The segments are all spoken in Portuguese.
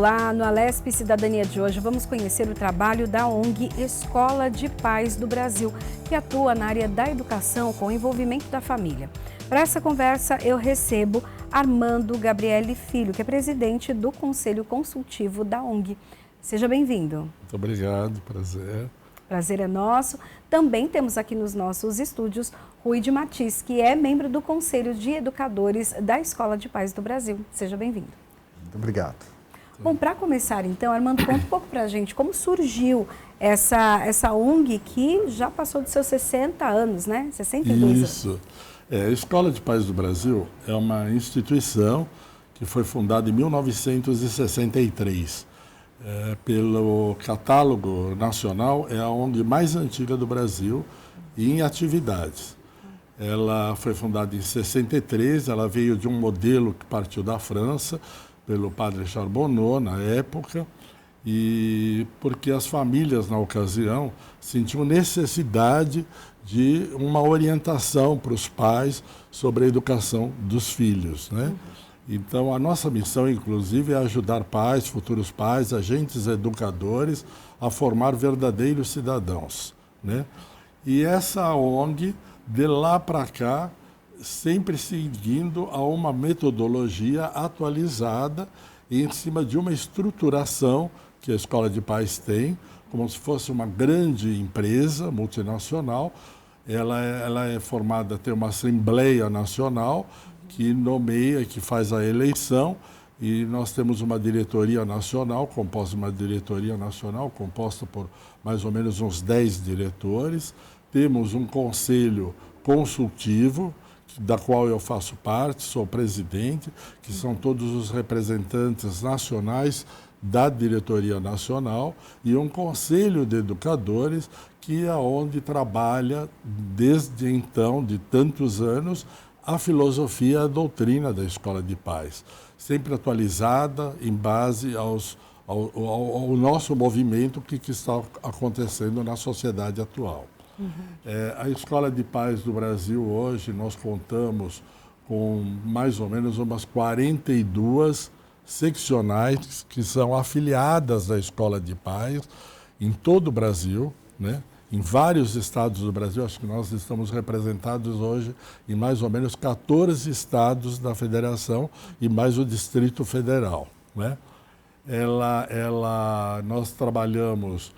Olá, no Alesp Cidadania de hoje vamos conhecer o trabalho da ONG Escola de Pais do Brasil, que atua na área da educação com o envolvimento da família. Para essa conversa eu recebo Armando Gabriele Filho, que é presidente do Conselho Consultivo da ONG. Seja bem-vindo. Muito obrigado, prazer. Prazer é nosso. Também temos aqui nos nossos estúdios Rui de Matiz, que é membro do Conselho de Educadores da Escola de Pais do Brasil. Seja bem-vindo. Muito obrigado. Bom, para começar então, Armando, conta um pouco para a gente como surgiu essa ONG que já passou dos seus 60 anos, né? 62 anos. Isso. A Escola de Pais do Brasil é uma instituição que foi fundada em 1963. Pelo catálogo nacional, é a ONG mais antiga do Brasil em atividades. Ela foi fundada em 63, ela veio de um modelo que partiu da França, pelo padre Charbonneau, na época, e porque as famílias, na ocasião, sentiam necessidade de uma orientação para os pais sobre a educação dos filhos, né? Então, a nossa missão, inclusive, é ajudar pais, futuros pais, agentes educadores a formar verdadeiros cidadãos, né? E essa ONG, de lá para cá, sempre seguindo a uma metodologia atualizada em cima de uma estruturação que a Escola de Pais tem, como se fosse uma grande empresa multinacional. Ela é formada, tem uma Assembleia Nacional que nomeia, que faz a eleição, e nós temos uma diretoria nacional, composta por mais ou menos uns 10 diretores. Temos um conselho consultivo, da qual eu faço parte, sou presidente, que são todos os representantes nacionais da diretoria nacional, e um conselho de educadores, que é onde trabalha desde então, de tantos anos, a filosofia e a doutrina da Escola de Pais, sempre atualizada em base ao nosso movimento que está acontecendo na sociedade atual. A Escola de Pais do Brasil hoje, nós contamos com mais ou menos umas 42 seccionais que são afiliadas da Escola de Pais em todo o Brasil, né? Em vários estados do Brasil. Acho que nós estamos representados hoje em mais ou menos 14 estados da federação e mais o Distrito Federal, né? Nós trabalhamos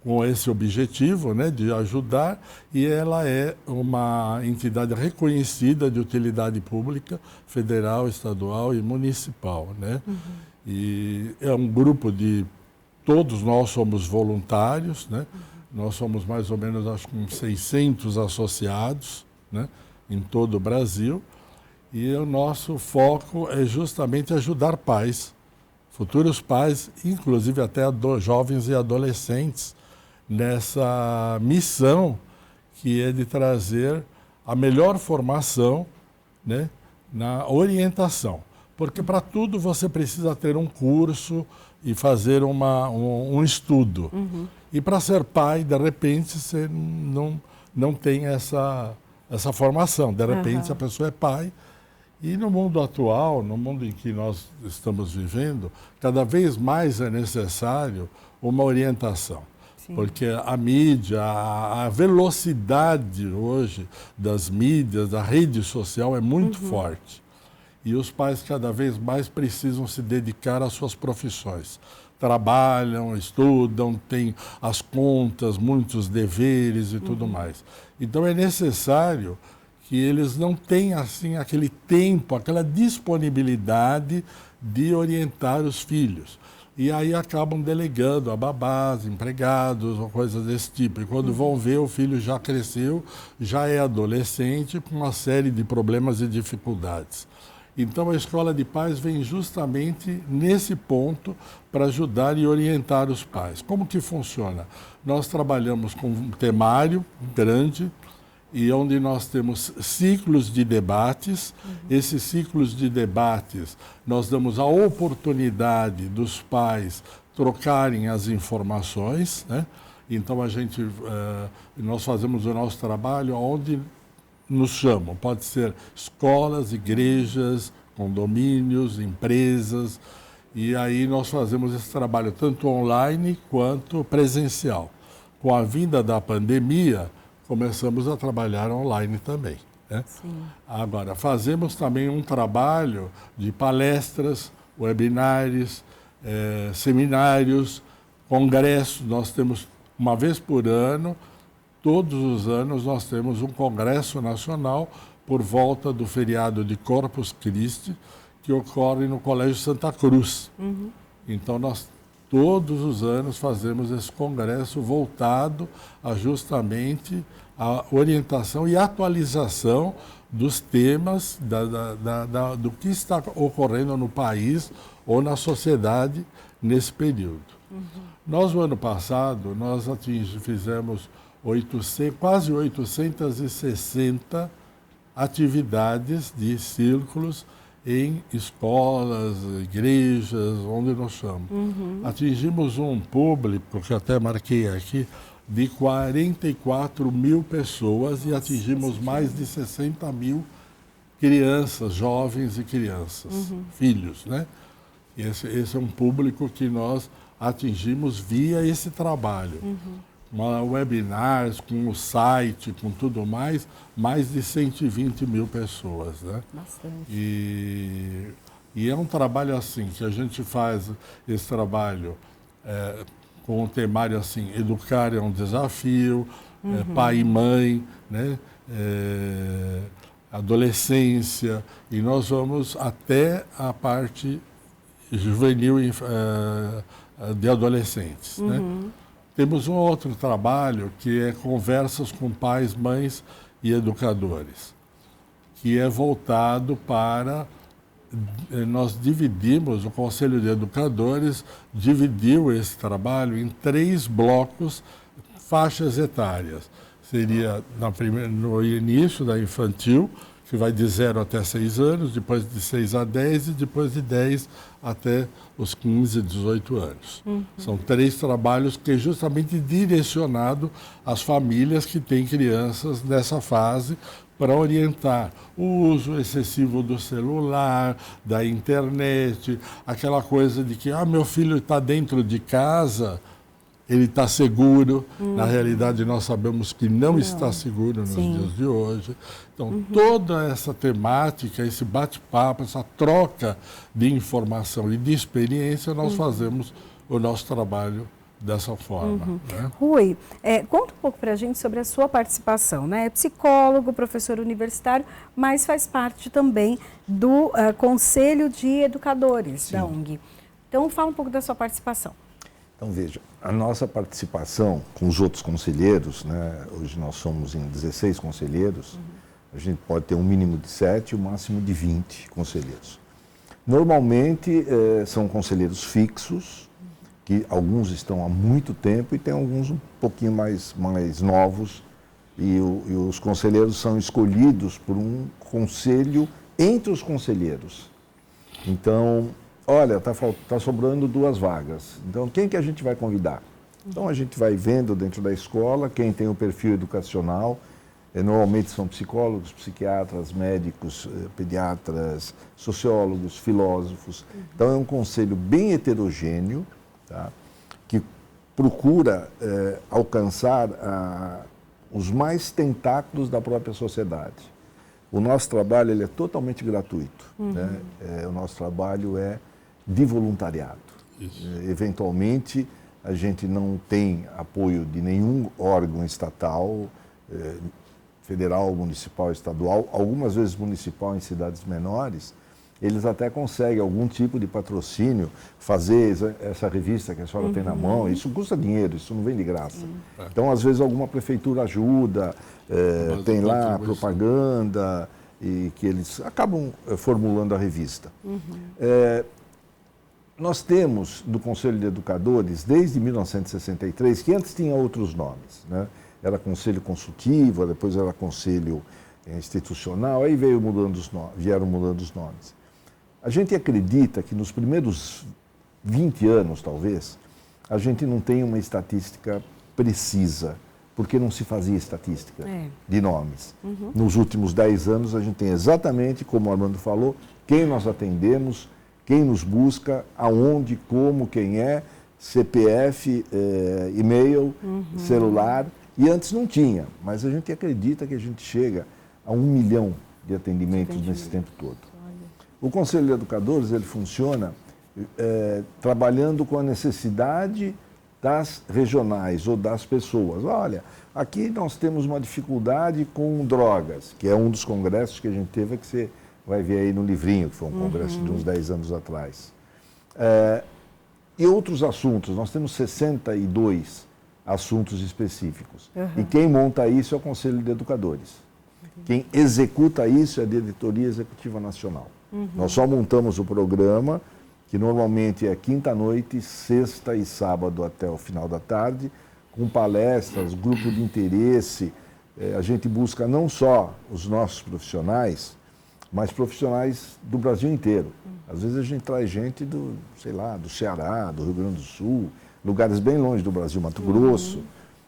com esse objetivo, né, de ajudar, e ela é uma entidade reconhecida de utilidade pública, federal, estadual e municipal, né? E é um grupo de... Todos nós somos voluntários, né? Nós somos mais ou menos, acho que uns 600 associados, né, em todo o Brasil, e o nosso foco é justamente ajudar pais, futuros pais, inclusive até jovens e adolescentes, nessa missão que é de trazer a melhor formação, né, na orientação. Porque para tudo você precisa ter um curso e fazer um estudo. E para ser pai, de repente, você não tem essa formação. De repente, a pessoa é pai. E no mundo atual, no mundo em que nós estamos vivendo, cada vez mais é necessário uma orientação. Sim. Porque a mídia, a velocidade hoje das mídias, da rede social é muito forte. E os pais cada vez mais precisam se dedicar às suas profissões. Trabalham, estudam, têm as contas, muitos deveres e tudo mais. Então é necessário que eles não tenham assim, aquele tempo, aquela disponibilidade de orientar os filhos. E aí acabam delegando a babás, empregados ou coisas desse tipo. E quando vão ver, o filho já cresceu, já é adolescente, com uma série de problemas e dificuldades. Então a Escola de Pais vem justamente nesse ponto para ajudar e orientar os pais. Como que funciona? Nós trabalhamos com um temário grande, e onde nós temos ciclos de debates. Esses ciclos de debates, nós damos a oportunidade dos pais trocarem as informações, né? Então nós fazemos o nosso trabalho onde nos chamam. Pode ser escolas, igrejas, condomínios, empresas, E aí nós fazemos esse trabalho tanto online quanto presencial. Com a vinda da pandemia, começamos a trabalhar online também, né? Sim. Agora, fazemos também um trabalho de palestras, webinários, seminários, congressos. Nós temos, uma vez por ano, todos os anos, nós temos um congresso nacional por volta do feriado de Corpus Christi, que ocorre no Colégio Santa Cruz. Então, nós todos os anos fazemos esse congresso voltado a justamente a orientação e atualização dos temas do que está ocorrendo no país ou na sociedade nesse período. Nós, no ano passado, nós fizemos quase 860 atividades de círculos em escolas, igrejas, onde nós chamamos. Atingimos um público, que até marquei aqui, de 44 mil pessoas e atingimos mais de 60 mil crianças, jovens e crianças, filhos, né? Esse é um público que nós atingimos via esse trabalho. Webinars, com o site, com tudo mais de 120 mil pessoas, né? Bastante. E é um trabalho assim, que a gente faz esse trabalho com o temário assim, educar é um desafio, pai e mãe, né? Adolescência, e nós vamos até a parte juvenil de adolescentes, né? Temos um outro trabalho que é conversas com pais, mães e educadores, que é voltado para... Nós dividimos, o Conselho de Educadores dividiu esse trabalho em 3 blocos, faixas etárias. Seria no início da infantil, que vai de 0 até 6 anos, depois de 6 a 10 e depois de 10 até os 15, 18 anos. São 3 trabalhos que é justamente direcionado às famílias que têm crianças nessa fase, para orientar o uso excessivo do celular, da internet, aquela coisa de que meu filho está dentro de casa, ele está seguro. Na realidade, nós sabemos que não está seguro nos dias de hoje. Então, toda essa temática, esse bate-papo, essa troca de informação e de experiência, nós fazemos o nosso trabalho dessa forma. Né? Rui, conta um pouco para a gente sobre a sua participação, né? É psicólogo, professor universitário, mas faz parte também do Conselho de Educadores da ONG. Então, fala um pouco da sua participação. Então, veja, a nossa participação com os outros conselheiros, né? Hoje nós somos em 16 conselheiros, a gente pode ter um mínimo de 7 e um máximo de 20 conselheiros. Normalmente, são conselheiros fixos, que alguns estão há muito tempo e tem alguns um pouquinho mais novos, e os conselheiros são escolhidos por um conselho entre os conselheiros. Então, olha, tá sobrando 2 vagas, então quem que a gente vai convidar? Então a gente vai vendo dentro da escola quem tem o perfil educacional, normalmente são psicólogos, psiquiatras, médicos, pediatras, sociólogos, filósofos. Então é um conselho bem heterogêneo, tá? Que procura alcançar os mais tentáculos da própria sociedade. O nosso trabalho ele é totalmente gratuito, né? O nosso trabalho é de voluntariado. Eventualmente, a gente não tem apoio de nenhum órgão estatal, federal, municipal, estadual, algumas vezes municipal em cidades menores. Eles até conseguem algum tipo de patrocínio, fazer essa revista que a senhora tem na mão. Isso custa dinheiro, isso não vem de graça. Então, às vezes, alguma prefeitura ajuda, tem lá propaganda, e que eles acabam formulando a revista. Nós temos, do Conselho de Educadores, desde 1963, que antes tinha outros nomes, né? Era Conselho Consultivo, depois era Conselho Institucional, aí vieram mudando os nomes. A gente acredita que nos primeiros 20 anos, talvez, a gente não tem uma estatística precisa, porque não se fazia estatística de nomes. Nos últimos 10 anos, a gente tem exatamente, como o Armando falou, quem nós atendemos, quem nos busca, aonde, como, quem é, CPF, e-mail, celular. E antes não tinha, mas a gente acredita que a gente chega a 1 milhão de atendimentos nesse tempo todo. O Conselho de Educadores, ele funciona trabalhando com a necessidade das regionais ou das pessoas. Olha, aqui nós temos uma dificuldade com drogas, que é um dos congressos que a gente teve, que você vai ver aí no livrinho, que foi um congresso de uns 10 anos atrás. E outros assuntos, nós temos 62 assuntos específicos. E quem monta isso é o Conselho de Educadores. Quem executa isso é a Diretoria Executiva Nacional. Nós só montamos o programa, que normalmente é quinta-noite, sexta e sábado até o final da tarde, com palestras, grupo de interesse. A gente busca não só os nossos profissionais, mas profissionais do Brasil inteiro. Às vezes a gente traz gente do, sei lá, do Ceará, do Rio Grande do Sul, lugares bem longe do Brasil, Mato Grosso.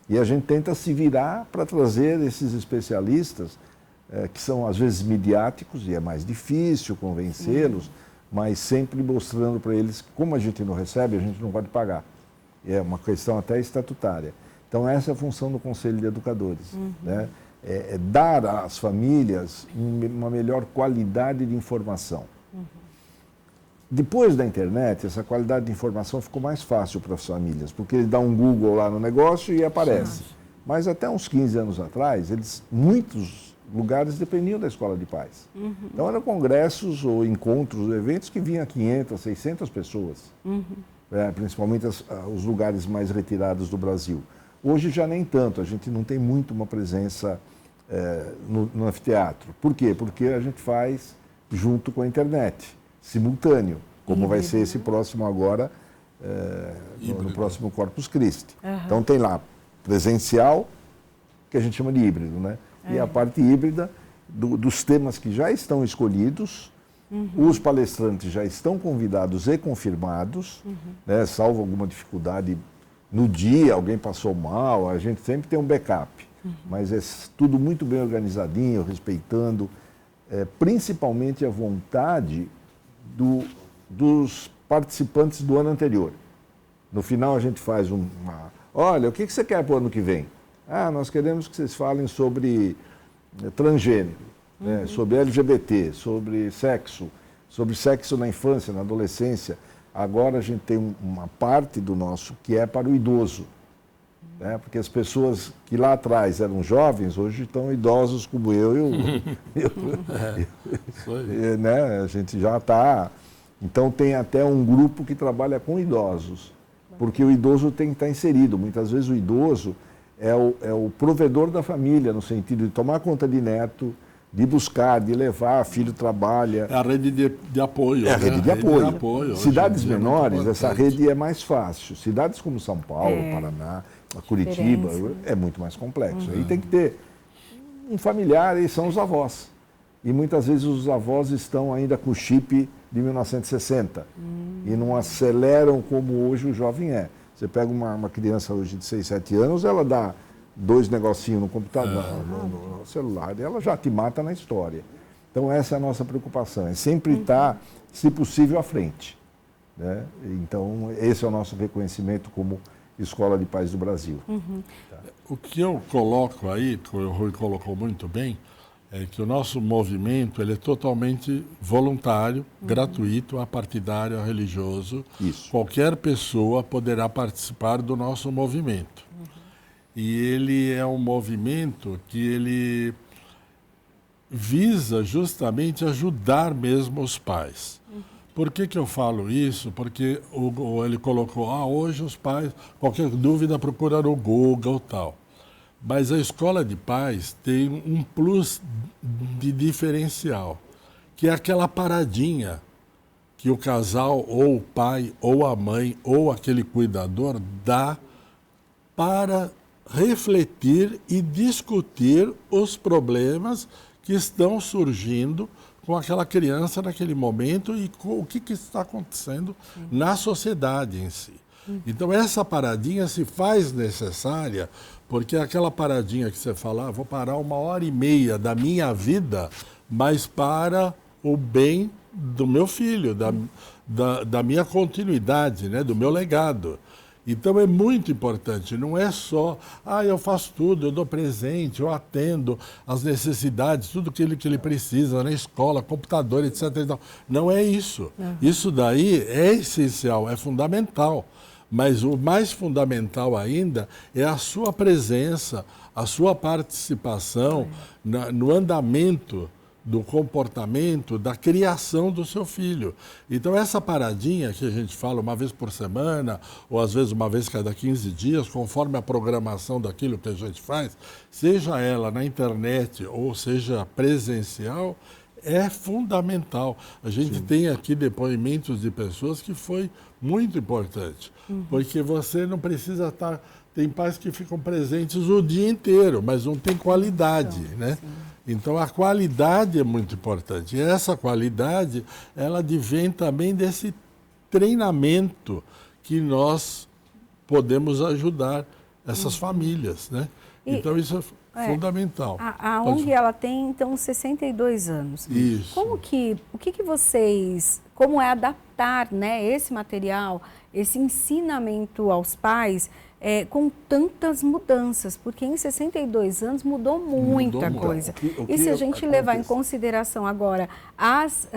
E a gente tenta se virar para trazer esses especialistas, que são às vezes midiáticos, e é mais difícil convencê-los, mas sempre mostrando para eles que, como a gente não recebe, a gente não pode pagar. É uma questão até estatutária. Então, essa é a função do Conselho de Educadores. Né? É dar às famílias uma melhor qualidade de informação. Depois da internet, essa qualidade de informação ficou mais fácil para as famílias, porque ele dá um Google lá no negócio e aparece. Mas até uns 15 anos atrás, muitos lugares dependiam da escola de pais. Então eram congressos ou encontros, eventos que vinham 500, 600 pessoas, principalmente os lugares mais retirados do Brasil. Hoje já nem tanto, a gente não tem muito uma presença no anfiteatro. Por quê? Porque a gente faz junto com a internet, simultâneo, como vai ser esse próximo agora, no próximo Corpus Christi. Então tem lá presencial, que a gente chama de híbrido, né? E a parte híbrida dos temas que já estão escolhidos, os palestrantes já estão convidados e confirmados, né? Salvo alguma dificuldade no dia, alguém passou mal, a gente sempre tem um backup. Mas é tudo muito bem organizadinho, respeitando principalmente a vontade dos participantes do ano anterior. No final a gente faz olha, o que você quer para o ano que vem? Nós queremos que vocês falem sobre transgênero, né, sobre LGBT, sobre sexo na infância, na adolescência. Agora a gente tem uma parte do nosso que é para o idoso, né, porque as pessoas que lá atrás eram jovens, hoje estão idosos como eu. Né, a gente já está... Então tem até um grupo que trabalha com idosos, porque o idoso tem que estar inserido. Muitas vezes o idoso é o provedor da família, no sentido de tomar conta de neto, de buscar, de levar, filho trabalha. É a rede de apoio. É a rede de apoio. Cidades menores, essa rede é mais fácil. Cidades como São Paulo, Paraná, Curitiba, é muito mais complexo. Aí tem que ter um familiar, e são os avós. E muitas vezes os avós estão ainda com o chip de 1960 e não aceleram como hoje o jovem é. Você pega uma criança hoje de 6, 7 anos, ela dá 2 negocinhos no computador, no celular, e ela já te mata na história. Então essa é a nossa preocupação, é sempre estar, se possível, à frente. Né? Então esse é o nosso reconhecimento como Escola de Pais do Brasil. O que eu coloco aí, que o Rui colocou muito bem, é que o nosso movimento ele é totalmente voluntário, gratuito, apartidário, religioso. Isso. Qualquer pessoa poderá participar do nosso movimento. E ele é um movimento que ele visa justamente ajudar mesmo os pais. Por que eu falo isso? Porque ele colocou, hoje os pais, qualquer dúvida procura no Google e tal. Mas a escola de pais tem um plus de diferencial, que é aquela paradinha que o casal, ou o pai, ou a mãe, ou aquele cuidador dá para refletir e discutir os problemas que estão surgindo com aquela criança naquele momento e com o que está acontecendo na sociedade em si. Então essa paradinha se faz necessária porque aquela paradinha que você fala, vou parar 1h30 da minha vida, mas para o bem do meu filho, da minha continuidade, né, do meu legado. Então é muito importante, não é só, eu faço tudo, eu dou presente, eu atendo as necessidades, tudo aquilo que ele precisa na escola, computador, etc. Não é isso. Isso daí é essencial, é fundamental. Mas o mais fundamental ainda é a sua presença, a sua participação no andamento do comportamento, da criação do seu filho. Então, essa paradinha que a gente fala uma vez por semana, ou às vezes uma vez cada 15 dias, conforme a programação daquilo que a gente faz, seja ela na internet ou seja presencial, é fundamental. A gente tem aqui depoimentos de pessoas que foi muito importante, porque você não precisa estar... Tem pais que ficam presentes o dia inteiro, mas não tem qualidade, né? Então, a qualidade é muito importante. E essa qualidade, ela advém também desse treinamento que nós podemos ajudar essas famílias, né? Então, isso é fundamental. A ONG, ela tem, então, 62 anos. Isso. O que vocês... Como é adaptar, né, esse material, esse ensinamento aos pais... com tantas mudanças, porque em 62 anos mudou muita coisa. E se a gente levar em consideração agora as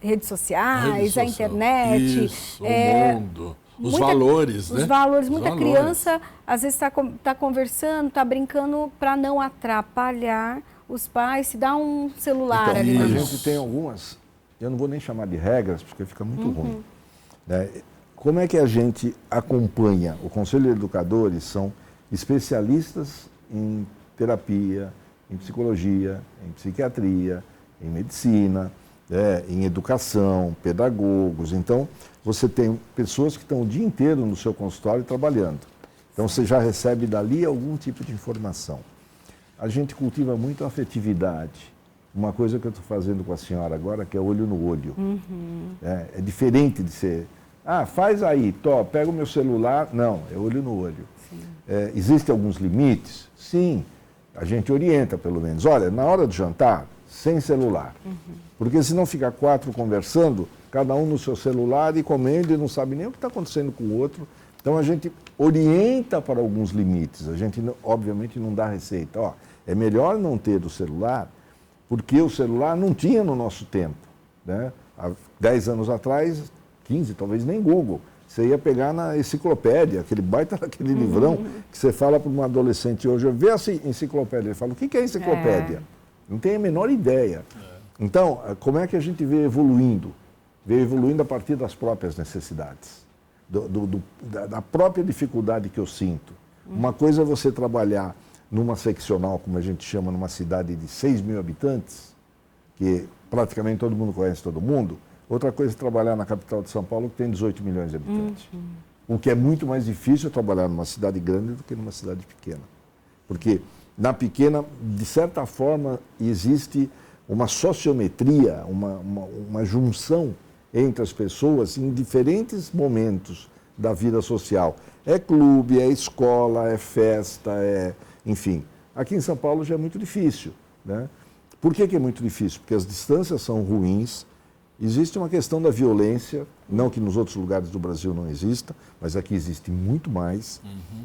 redes sociais, a internet... o mundo, os valores, né? Os valores. Muita criança, às vezes, está conversando, está brincando para não atrapalhar os pais, se dá um celular ali. A gente tem algumas, eu não vou nem chamar de regras, porque fica muito ruim, né? Como é que a gente acompanha? O Conselho de Educadores são especialistas em terapia, em psicologia, em psiquiatria, em medicina, em educação, pedagogos. Então, você tem pessoas que estão o dia inteiro no seu consultório trabalhando. Então, você já recebe dali algum tipo de informação. A gente cultiva muito a afetividade. Uma coisa que eu estou fazendo com a senhora agora, que é olho no olho. É diferente de ser... faz aí, pega o meu celular. Não, é olho no olho. Existem alguns limites? Sim, a gente orienta pelo menos. Olha, na hora do jantar, sem celular. Porque senão fica 4 conversando, cada um no seu celular e comendo e não sabe nem o que está acontecendo com o outro. Então a gente orienta para alguns limites. A gente, obviamente, não dá receita. É melhor não ter o celular, porque o celular não tinha no nosso tempo, né? Há 10 anos atrás... 15, talvez nem Google. Você ia pegar na enciclopédia, aquele baita daquele livrão, que você fala para um adolescente hoje, vê essa enciclopédia, ele fala, o que é enciclopédia? Não tem a menor ideia. Então, como é que a gente vê evoluindo? Vê evoluindo a partir das próprias necessidades, da própria dificuldade que eu sinto. Uma coisa é você trabalhar numa seccional, como a gente chama, numa cidade de 6 mil habitantes, que praticamente todo mundo conhece todo mundo. Outra coisa é trabalhar na capital de São Paulo, que tem 18 milhões de habitantes. O que é muito mais difícil é trabalhar numa cidade grande do que numa cidade pequena. Porque na pequena, de certa forma, existe uma sociometria, uma junção entre as pessoas em diferentes momentos da vida social. É clube, é escola, é festa, enfim. Aqui em São Paulo já é muito difícil, né? Por que é muito difícil? Porque as distâncias são ruins. Existe uma questão da violência, não que nos outros lugares do Brasil não exista, mas aqui existe muito mais.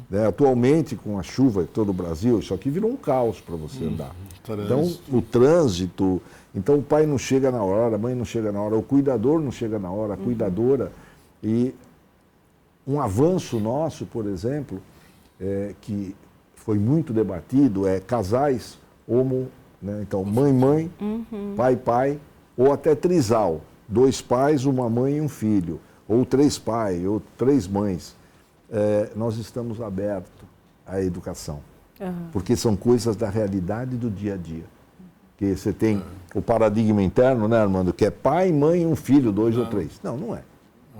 Né? Atualmente, com a chuva em todo o Brasil, isso aqui virou um caos para você andar. Então, o trânsito, então o pai não chega na hora, a mãe não chega na hora, o cuidador não chega na hora, a cuidadora. E um avanço nosso, por exemplo, que foi muito debatido, é casais homo, né? Então mãe, pai, ou até trisal, 2 pais, uma mãe e um filho, ou 3 pais, ou 3 mães. Nós estamos abertos à educação, porque são coisas da realidade do dia a dia. Que você tem o paradigma interno, né, Armando, que é pai, mãe e um filho, 2 ou 3. Não, não é.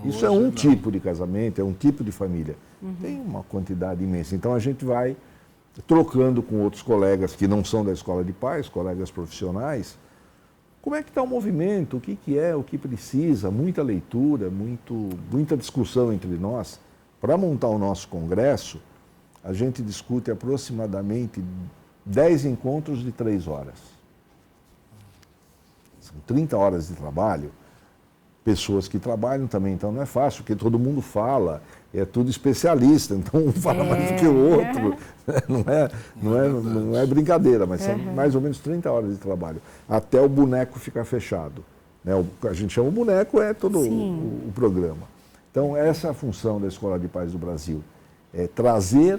Isso é um tipo de casamento, é um tipo de família. Tem uma quantidade imensa. Então a gente vai trocando com outros colegas que não são da escola de pais, colegas profissionais. Como é que está o movimento? O que é? O que precisa? Muita leitura, muita discussão entre nós. Para montar o nosso congresso, a gente discute aproximadamente 10 encontros de 3 horas. São 30 horas de trabalho. pessoas que trabalham também, então não é fácil, porque todo mundo fala, é tudo especialista, então um fala mais do que o outro, não é brincadeira, mas são mais ou menos 30 horas de trabalho, até o boneco ficar fechado. Né? A gente chama o boneco, é todo o programa. Então essa é a função da Escola de Pais do Brasil, é trazer,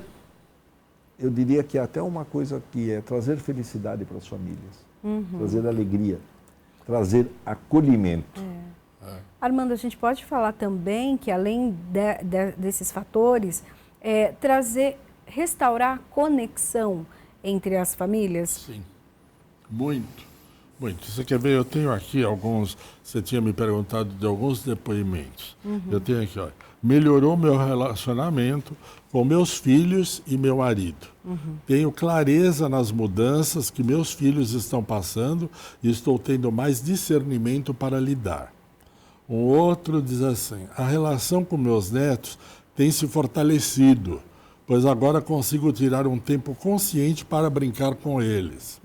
eu diria que até uma coisa que é trazer felicidade para as famílias, trazer alegria, trazer acolhimento. Armando, a gente pode falar também que além desses fatores, restaurar a conexão entre as famílias? Sim, muito. Você quer ver, eu tenho aqui alguns, você tinha me perguntado de alguns depoimentos. Eu tenho aqui, olha, melhorou meu relacionamento com meus filhos e meu marido. Tenho clareza nas mudanças que meus filhos estão passando e estou tendo mais discernimento para lidar. Um outro diz assim, a relação com meus netos tem se fortalecido, pois agora consigo tirar um tempo consciente para brincar com eles.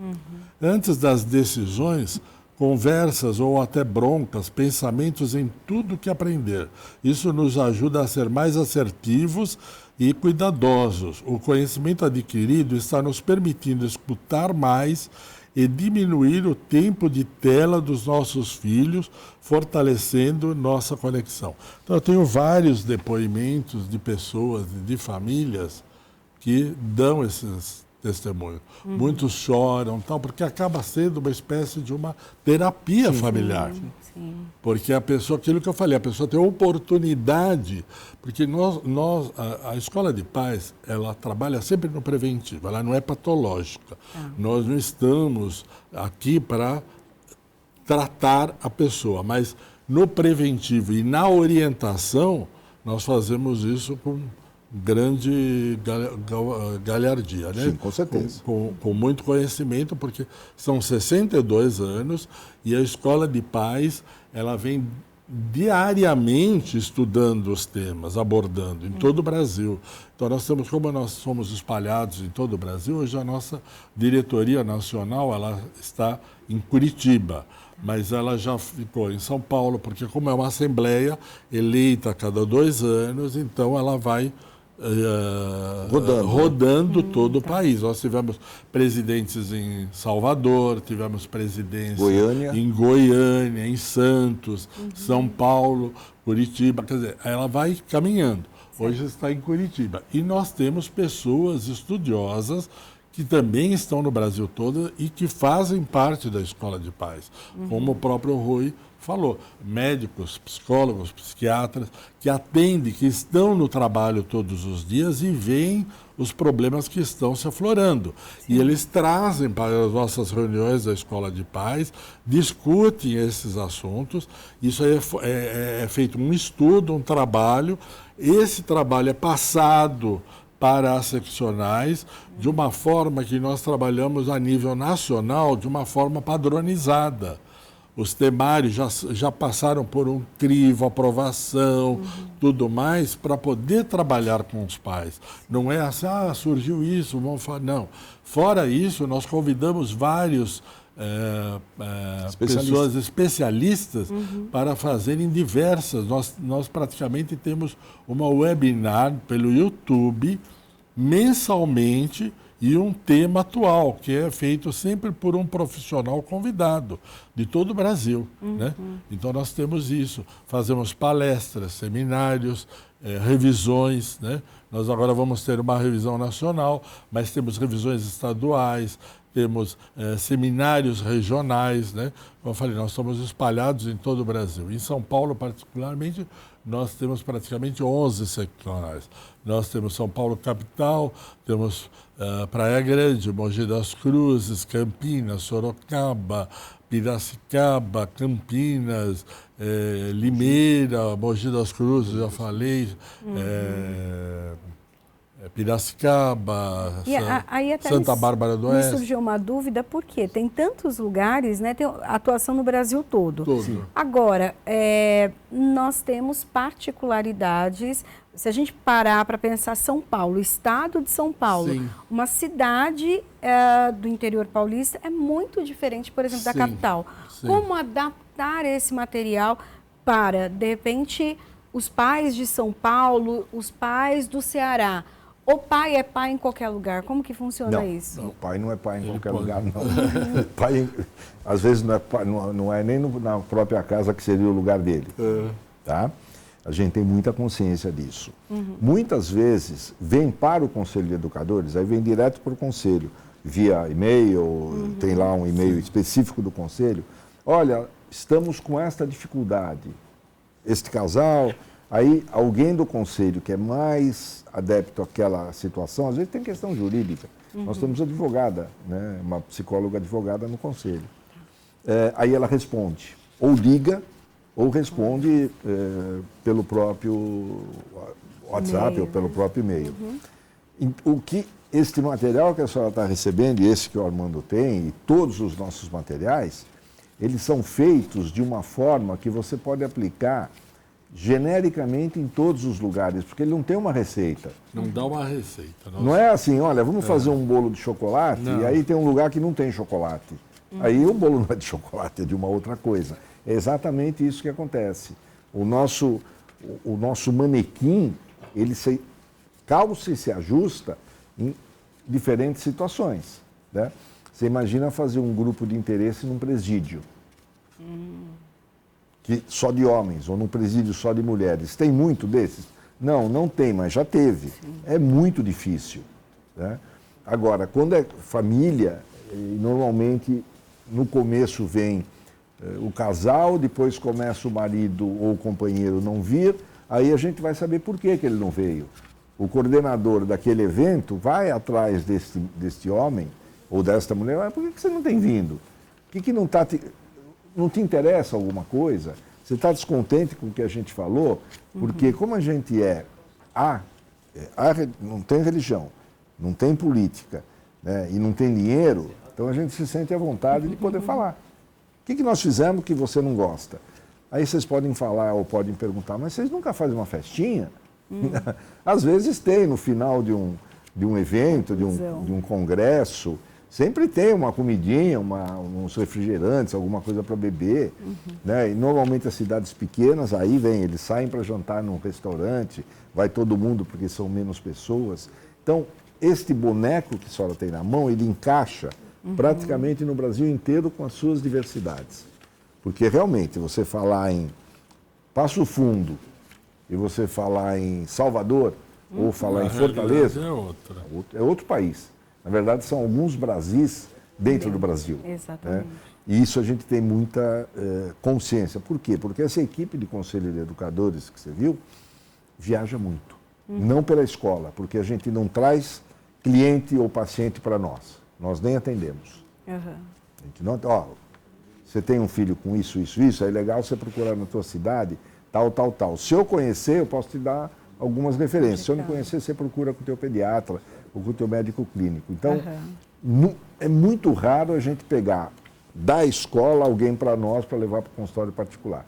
Antes das decisões, conversas ou até broncas, pensamentos em tudo que aprender. Isso nos ajuda a ser mais assertivos e cuidadosos. O conhecimento adquirido está nos permitindo escutar mais e diminuir o tempo de tela dos nossos filhos, fortalecendo nossa conexão. Então, eu tenho vários depoimentos de pessoas, de famílias, que dão esses testemunhos. Muitos choram, tal, porque acaba sendo uma espécie de uma terapia familiar. Sim. Porque a pessoa, aquilo que eu falei, a pessoa tem oportunidade, porque a Escola de Pais, ela trabalha sempre no preventivo, ela não é patológica. Nós não estamos aqui para tratar a pessoa, mas no preventivo e na orientação, nós fazemos isso com grande galhardia, né? Sim, com certeza. Com muito conhecimento, porque são 62 anos e a Escola de Pais, ela vem diariamente estudando os temas, abordando em todo o Brasil. Então como nós somos espalhados em todo o Brasil, hoje a nossa diretoria nacional, ela está em Curitiba, mas ela já ficou em São Paulo, porque como é uma assembleia eleita a cada 2 anos, então ela vai rodando todo o país. Nós tivemos presidentes em Salvador, tivemos presidência em Goiânia, em Santos, São Paulo, Curitiba, quer dizer, ela vai caminhando. Hoje está em Curitiba. E nós temos pessoas estudiosas que também estão no Brasil todo e que fazem parte da Escola de Pais, como o próprio Rui falou, médicos, psicólogos, psiquiatras, que atendem, que estão no trabalho todos os dias e veem os problemas que estão se aflorando. E eles trazem para as nossas reuniões da Escola de Pais, discutem esses assuntos, isso aí é feito um estudo, um trabalho, esse trabalho é passado para as seccionais, de uma forma que nós trabalhamos a nível nacional, de uma forma padronizada. Os temários já passaram por um crivo, aprovação, tudo mais, para poder trabalhar com os pais. Não é assim, surgiu isso, vamos falar. Não. Fora isso, nós convidamos vários pessoas especialistas para fazerem diversas. Nós praticamente temos uma webinar pelo YouTube, mensalmente, e um tema atual, que é feito sempre por um profissional convidado de todo o Brasil. Né? Então nós temos isso, fazemos palestras, seminários, revisões. Né? Nós agora vamos ter uma revisão nacional, mas temos revisões estaduais, temos seminários regionais. Né? Como eu falei, nós estamos espalhados em todo o Brasil. Em São Paulo, particularmente, nós temos praticamente 11 seccionais. Nós temos São Paulo capital, temos Praia Grande, Mogi das Cruzes, Campinas, Sorocaba, Piracicaba, Campinas, Limeira, Mogi das Cruzes, já falei, Piracicaba, aí até Santa Bárbara do Oeste. Me surgiu uma dúvida, por quê? Tem tantos lugares, né? Tem atuação no Brasil todo. Agora, nós temos particularidades. Se a gente parar para pensar São Paulo, estado de São Paulo, sim, uma cidade do interior paulista é muito diferente, por exemplo, da capital. Sim. Como adaptar esse material para, de repente, os pais de São Paulo, os pais do Ceará? O pai é pai em qualquer lugar? Como que funciona isso? Não, o pai não é pai em qualquer lugar, não. O pai, às vezes, não é, pai, não é nem na própria casa que seria o lugar dele. Tá? A gente tem muita consciência disso. Muitas vezes, vem para o Conselho de Educadores, aí vem direto para o Conselho, via e-mail, tem lá um e-mail específico do Conselho. Olha, estamos com esta dificuldade. Este casal... Aí, alguém do Conselho que é mais adepto àquela situação, às vezes tem questão jurídica. Nós temos advogada, né, uma psicóloga advogada no Conselho. Aí ela responde, ou liga, ou responde pelo próprio WhatsApp ou pelo próprio e-mail. O que este material que a senhora está recebendo, e esse que o Armando tem, e todos os nossos materiais, eles são feitos de uma forma que você pode aplicar genericamente em todos os lugares, porque ele não tem uma receita. Não dá uma receita. Não é assim, olha, vamos fazer um bolo de chocolate, e aí tem um lugar que não tem chocolate. Aí o bolo não é de chocolate, é de uma outra coisa. É exatamente isso que acontece. O nosso manequim, ele se calça e se ajusta em diferentes situações. Né? Você imagina fazer um grupo de interesse num presídio. Que só de homens, ou num presídio só de mulheres. Tem muito desses? Não, não tem, mas já teve. Sim. É muito difícil. Né? Agora, quando é família, normalmente no começo vem o casal, depois começa o marido ou o companheiro não vir, aí a gente vai saber por que ele não veio. O coordenador daquele evento vai atrás deste homem ou desta mulher, mas por que você não tem vindo? Por que não está... Não te interessa alguma coisa? Você está descontente com o que a gente falou? Porque como a gente não tem religião, não tem política, né, e não tem dinheiro, então a gente se sente à vontade de poder falar. O que nós fizemos que você não gosta? Aí vocês podem falar ou podem perguntar, mas vocês nunca fazem uma festinha? Às vezes tem, no final de um evento, de um congresso, sempre tem uma comidinha, uns refrigerantes, alguma coisa para beber. Né? E normalmente as cidades pequenas, aí eles saem para jantar num restaurante, vai todo mundo porque são menos pessoas. Então, este boneco que a senhora tem na mão, ele encaixa praticamente no Brasil inteiro com as suas diversidades. Porque realmente, você falar em Passo Fundo e você falar em Salvador ou falar em Fortaleza, é outro país. Na verdade, são alguns Brasis dentro do Brasil. Exatamente. Né? E isso a gente tem muita consciência. Por quê? Porque essa equipe de conselho de educadores que você viu, viaja muito. Não pela escola, porque a gente não traz cliente ou paciente para nós. Nós nem atendemos. A gente não, você tem um filho com isso, é legal você procurar na tua cidade, tal. Se eu conhecer, eu posso te dar algumas referências. Se eu não conhecer, você procura com o teu pediatra ou com o teu médico clínico. Então, é muito raro a gente pegar da escola alguém para nós para levar para o consultório particular.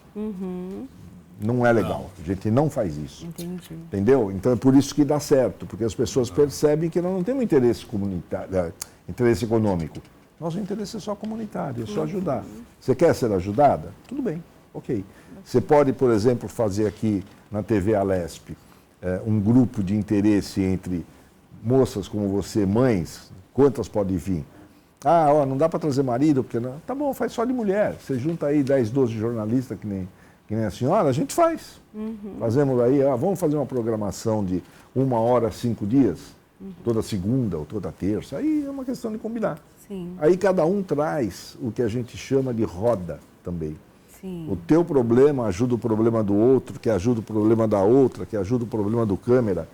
Não é legal. A gente não faz isso. Entendi. Entendeu? Então é por isso que dá certo, porque as pessoas percebem que nós não temos interesse comunitário, interesse econômico. Nosso interesse é só comunitário, é só ajudar. Você quer ser ajudada? Tudo bem, ok. Você pode, por exemplo, fazer aqui na TV Alesp um grupo de interesse entre moças como você, mães, quantas podem vir? Não dá para trazer marido, porque não. Tá bom, faz só de mulher. Você junta aí 10, 12 jornalistas que nem a senhora, a gente faz. Fazemos aí, vamos fazer uma programação de 1 hora, 5 dias, toda segunda ou toda terça. Aí é uma questão de combinar. Sim. Aí cada um traz o que a gente chama de roda também. Sim. O teu problema ajuda o problema do outro, que ajuda o problema da outra, que ajuda o problema do câmera.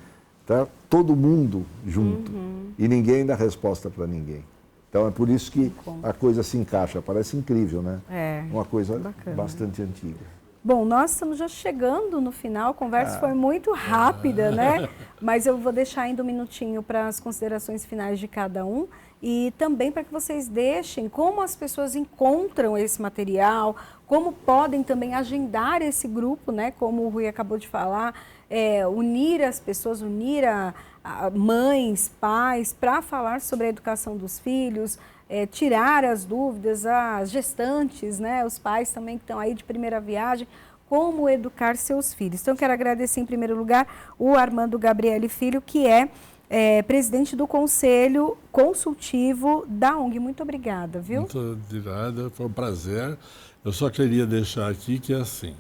Tá? Todo mundo junto. E ninguém dá resposta para ninguém. Então é por isso que a coisa se encaixa. Parece incrível, né? É. Uma coisa bacana. Bastante antiga. Bom, nós estamos já chegando no final, a conversa foi muito rápida, né? Mas eu vou deixar ainda um minutinho para as considerações finais de cada um e também para que vocês deixem como as pessoas encontram esse material, como podem também agendar esse grupo, né? Como o Rui acabou de falar, unir as pessoas, unir a mães, pais, para falar sobre a educação dos filhos, tirar as dúvidas, as gestantes, né, os pais também que estão aí de primeira viagem, como educar seus filhos. Então, quero agradecer em primeiro lugar o Armando Gabriele Filho, que é presidente do Conselho Consultivo da ONG. Muito obrigada, viu? Muito de nada, foi um prazer. Eu só queria deixar aqui que é assim,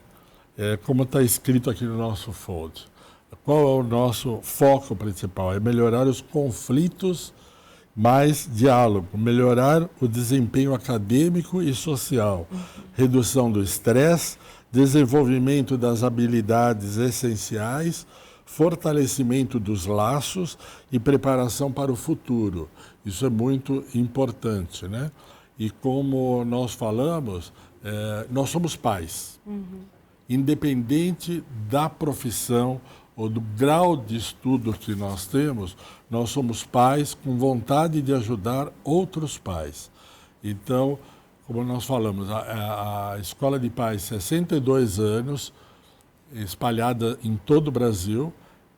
como está escrito aqui no nosso folder, qual é o nosso foco principal? É melhorar os conflitos, mais diálogo, melhorar o desempenho acadêmico e social, redução do estresse, desenvolvimento das habilidades essenciais, fortalecimento dos laços e preparação para o futuro. Isso é muito importante, né? E como nós falamos, nós somos pais. Independente da profissão ou do grau de estudo que nós temos, nós somos pais com vontade de ajudar outros pais. Então, como nós falamos, a Escola de Pais, 62 anos, espalhada em todo o Brasil.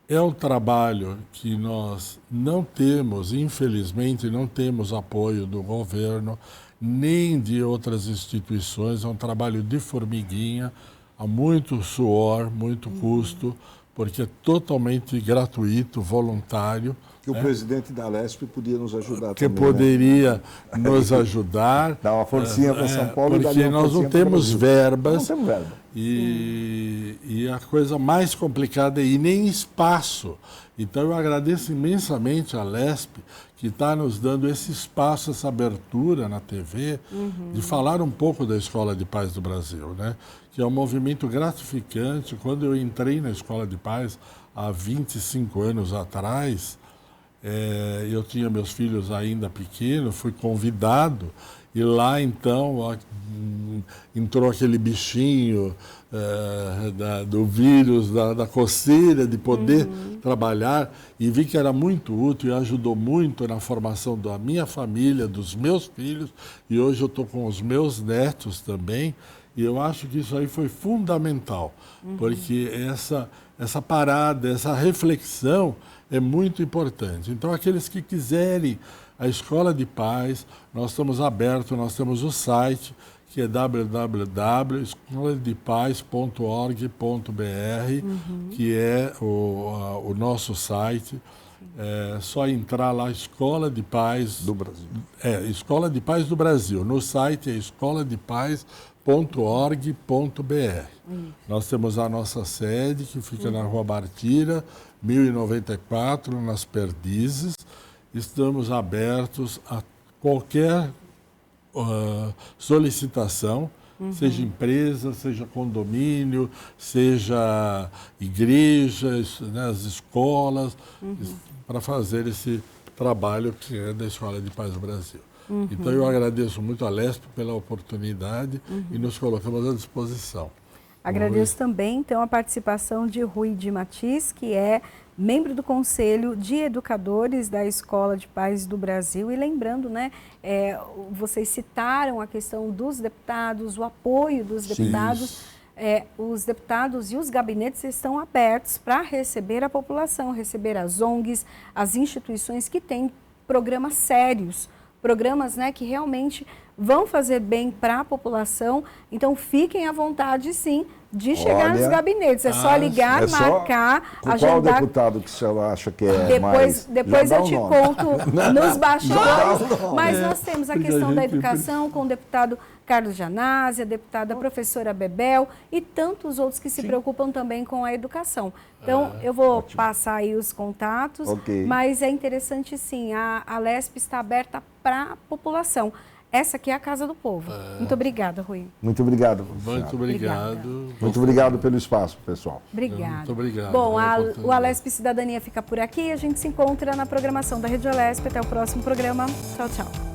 É um trabalho que nós não temos, infelizmente, não temos apoio do governo, nem de outras instituições. É um trabalho de formiguinha, há muito suor, muito custo, porque é totalmente gratuito, voluntário. Que o presidente da Alesp podia nos ajudar que também. Que poderia nos ajudar. Dar uma forcinha para São Paulo. Porque nós não temos verbas. Não temos verba. E a coisa mais complicada é nem espaço. Então eu agradeço imensamente a Alesp, que está nos dando esse espaço, essa abertura na TV, de falar um pouco da Escola de Pais do Brasil, né? Que é um movimento gratificante. Quando eu entrei na Escola de Pais, há 25 anos atrás, eu tinha meus filhos ainda pequenos, fui convidado, e lá então entrou aquele bichinho do vírus, da coceira, de poder trabalhar, e vi que era muito útil e ajudou muito na formação da minha família, dos meus filhos, e hoje eu estou com os meus netos também, e eu acho que isso aí foi fundamental, porque essa parada, essa reflexão é muito importante. Então, aqueles que quiserem a Escola de Pais, nós estamos abertos, nós temos o site, que é www.escoladepais.org.br, que é o nosso site. É só entrar lá, Escola de Pais do Brasil. Escola de Pais do Brasil. No site é escoladepais.org.br. Nós temos a nossa sede, que fica na Rua Bartira, 1094, nas Perdizes. Estamos abertos a qualquer solicitação, seja empresa, seja condomínio, seja igrejas, né, as escolas, para fazer esse trabalho que é da Escola de Pais do Brasil. Então eu agradeço muito a Alesp pela oportunidade e nos colocamos à disposição. Agradeço também, então, a participação de Rui de Matiz, que é membro do Conselho de Educadores da Escola de Pais do Brasil. E lembrando, né, vocês citaram a questão dos deputados, o apoio dos deputados. Os deputados e os gabinetes estão abertos para receber a população, receber as ONGs, as instituições que têm programas sérios, programas, né, que realmente vão fazer bem para a população. Então, fiquem à vontade, sim, de chegar nos gabinetes. É só ligar, marcar, agendar. Qual deputado que você acha que é mais... Depois eu te conto nos bastidores. Mas nós temos a questão da educação com o deputado Carlos Janazzi, a deputada professora Bebel e tantos outros que se preocupam também com a educação. Então, eu vou passar aí os contatos, mas é interessante, sim, a Alesp está aberta para a população. Essa aqui é a Casa do Povo. Muito obrigada, Rui. Muito obrigado. Muito obrigado. Muito obrigado pelo espaço, pessoal. Obrigada. Muito obrigado. Bom, o Alesp Cidadania fica por aqui. A gente se encontra na programação da Rede Alesp. Até o próximo programa. Tchau, tchau.